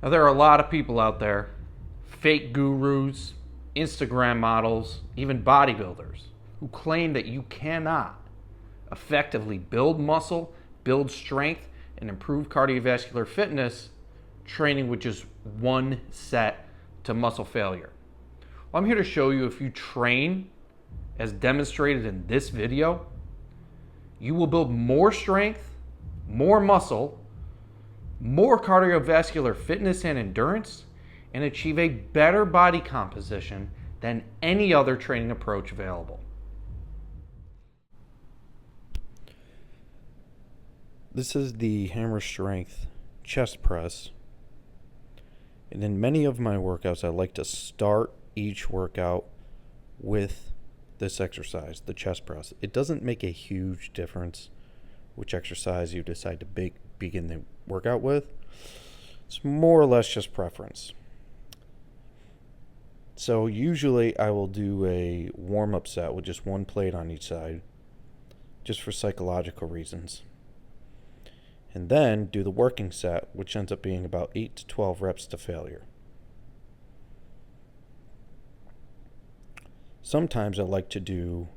Now, there are a lot of people out there, fake gurus, Instagram models, even bodybuilders, who claim that you cannot effectively build muscle, build strength, and improve cardiovascular fitness training with just one set to muscle failure. Well, I'm here to show you if you train as demonstrated in this video, you will build more strength, more muscle, more cardiovascular fitness and endurance, and achieve a better body composition than any other training approach available. This is the hammer strength chest press. And in many of my workouts, I like to start each workout with this exercise, the chest press. It doesn't make a huge difference which exercise you decide to begin the workout with. It's more or less just preference. So usually I will do a warm-up set with just one plate on each side, just for psychological reasons. And then do the working set, which ends up being about 8 to 12 reps to failure. Sometimes I like to do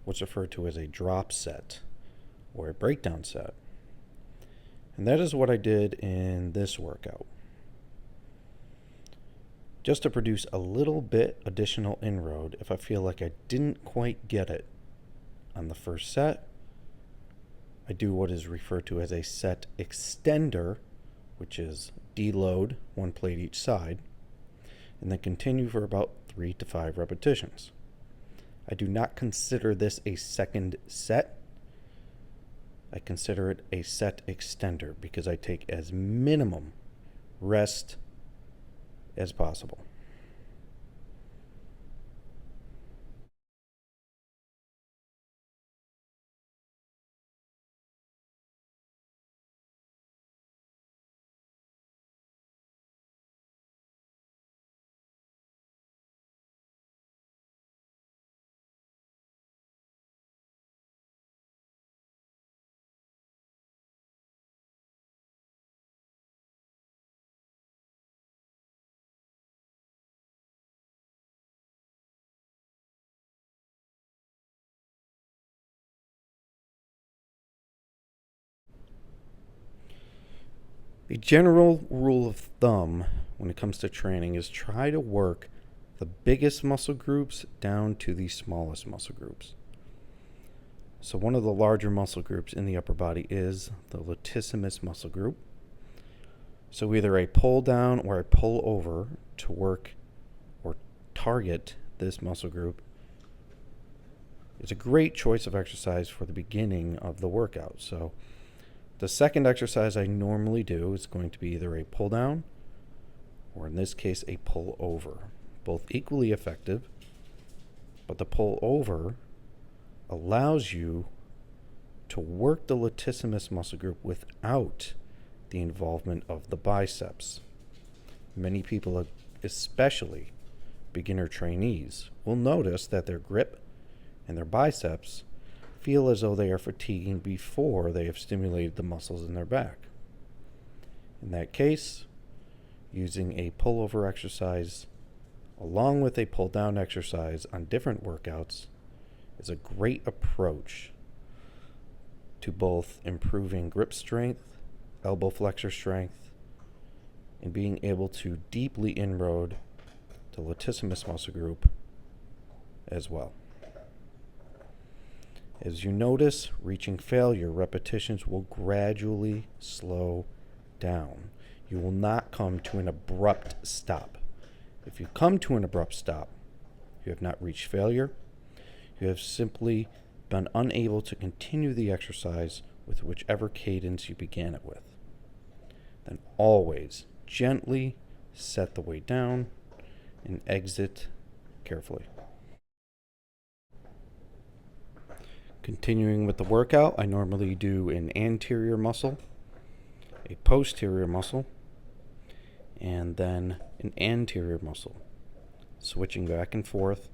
what's referred to as a drop set or a breakdown set. And that is what I did in this workout. Just to produce a little bit additional inroad if I feel like I didn't quite get it on the first set, I do what is referred to as a set extender, which is deload, one plate each side, and then continue for about 3 to 5 repetitions. I do not consider this a second set. I consider it a set extender because I take as minimum rest as possible. The general rule of thumb when it comes to training is try to work the biggest muscle groups down to the smallest muscle groups. So one of the larger muscle groups in the upper body is the latissimus muscle group. So either a pull down or a pull over to work or target this muscle group is a great choice of exercise for the beginning of the workout. So the second exercise I normally do is going to be either a pull down or in this case a pull over. Both equally effective, but the pull over allows you to work the latissimus muscle group without the involvement of the biceps. Many people, especially beginner trainees, will notice that their grip and their biceps feel as though they are fatiguing before they have stimulated the muscles in their back. In that case, using a pullover exercise along with a pull down exercise on different workouts is a great approach to both improving grip strength, elbow flexor strength, and being able to deeply inroad the latissimus muscle group as well. As you notice, reaching failure, repetitions will gradually slow down. You will not come to an abrupt stop. If you come to an abrupt stop, you have not reached failure. You have simply been unable to continue the exercise with whichever cadence you began it with. Then always gently set the weight down and exit carefully. Continuing with the workout, I normally do an anterior muscle, a posterior muscle, and then an anterior muscle, switching back and forth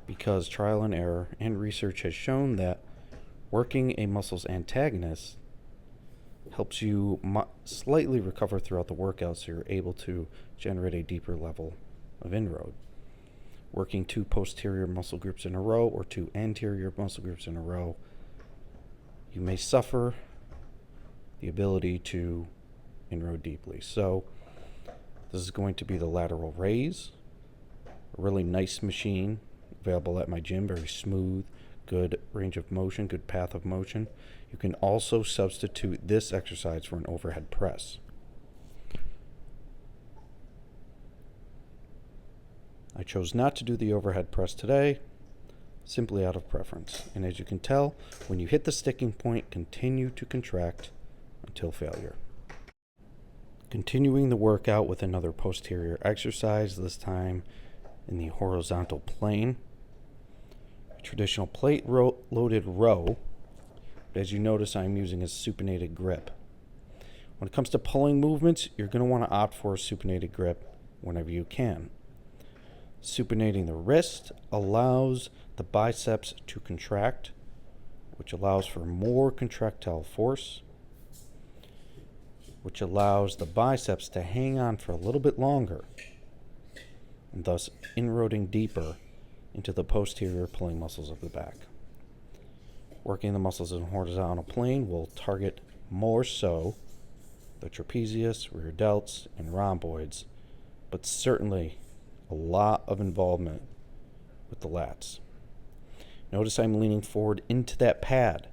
because trial and error and research has shown that working a muscle's antagonist helps you slightly recover throughout the workout so you're able to generate a deeper level of inroad. Working 2 posterior muscle groups in a row or 2 anterior muscle groups in a row, you may suffer the ability to inroad deeply. So this is going to be the lateral raise, a really nice machine available at my gym, very smooth, good range of motion, good path of motion. You can also substitute this exercise for an overhead press. I chose not to do the overhead press today, simply out of preference. And as you can tell, when you hit the sticking point, continue to contract until failure. Continuing the workout with another posterior exercise, this time in the horizontal plane. A traditional plate loaded row, but as you notice, I'm using a supinated grip. When it comes to pulling movements, you're going to want to opt for a supinated grip whenever you can. Supinating the wrist allows the biceps to contract, which allows for more contractile force, which allows the biceps to hang on for a little bit longer, and thus inroading deeper into the posterior pulling muscles of the back. Working the muscles in horizontal plane will target more so the trapezius, rear delts, and rhomboids, but certainly a lot of involvement with the lats. Notice I'm leaning forward into that pad,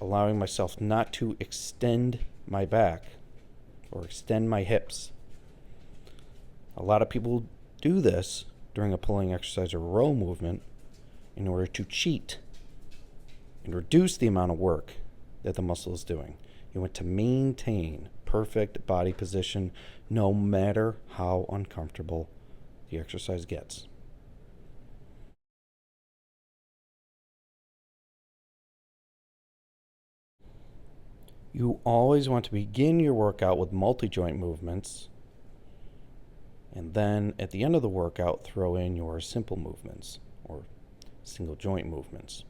allowing myself not to extend my back or extend my hips. A lot of people do this during a pulling exercise or row movement in order to cheat and reduce the amount of work that the muscle is doing. You want to maintain perfect body position no matter how uncomfortable the exercise gets. You always want to begin your workout with multi-joint movements, and then at the end of the workout, throw in your simple movements or single joint movements.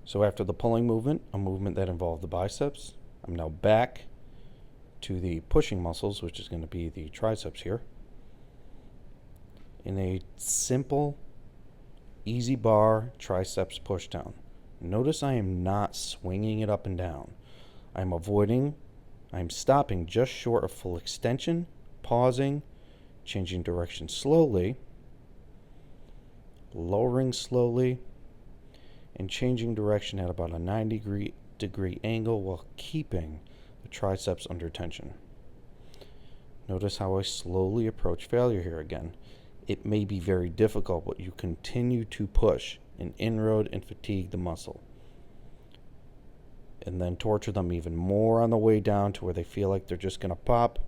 So after the pulling movement, a movement that involved the biceps, I'm now back to the pushing muscles, which is going to be the triceps here, in a simple, easy bar triceps push down. Notice I am not swinging it up and down. I'm stopping just short of full extension, pausing, changing direction slowly, lowering slowly, and changing direction at about a 90-degree angle while keeping the triceps under tension. Notice how I slowly approach failure here again. It may be very difficult, but you continue to push and inroad and fatigue the muscle. And then torture them even more on the way down to where they feel like they're just going to pop